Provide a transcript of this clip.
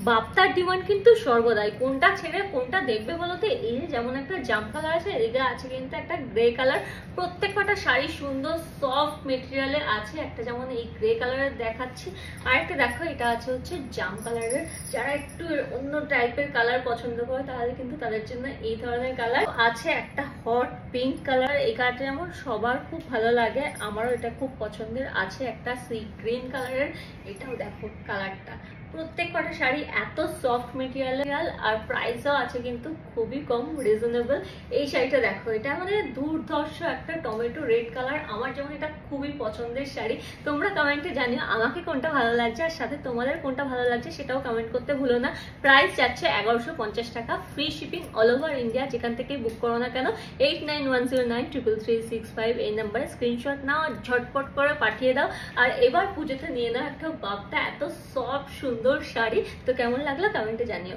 বাপ্তার demand কিন্তু সর্বদাই, কোনটা ছেড়ে কোনটা দেখবে বলতে। এই যেমন একটা জাম কালার আছে, এদিকে আছে কিন্তু একটা গ্রে কালার। প্রত্যেকটা শাড়ি সুন্দর সফট মেটেরিয়ালের আছে। একটা যেমন এই গ্রে কালারের দেখাচ্ছি, আর একটা দেখো এটা আছে হচ্ছে জাম কালারের। যারা একটু অন্য টাইপের কালার পছন্দ করে তাহলে কিন্তু তাদের জন্য এই ধরনের কালার আছে। একটা হট পিঙ্ক কালার, এই কালারটা যেমন সবার খুব ভালো লাগে, আমারও এটা খুব পছন্দের আছে। একটা সি গ্রিন কালারের, এটাও দেখো কালারটা। প্রত্যেকটা শাড়ি এত সফট মেটেরিয়াল, আর প্রাইসও আছে কিন্তু খুবই কম, রিজনেবল। এই শাড়িটা দেখো, এটা আমাদের দুর্ধর্ষ একটা টমেটো রেড কালার। আমার যেমন এটা খুবই পছন্দের শাড়ি। তোমরা কমেন্টে জানিও আমাকে কোনটা ভালো লাগছে, আর সাথে তোমাদের কোনটা ভালো লাগছে সেটাও কমেন্ট করতে ভুলো না। প্রাইস যাচ্ছে 1150 টাকা, free shipping all over India. যেখান থেকে বুক করো না কেন 8910933365 এই নাম্বারে স্ক্রিনশট নাও আর ঝটপট করে পাঠিয়ে দাও। আর এবার পুজোতে নিয়ে নাও একটা বাপ্তা এত সফট সুন্দর শাড়ি। তো কেমন লাগলো কমেন্টে জানিও।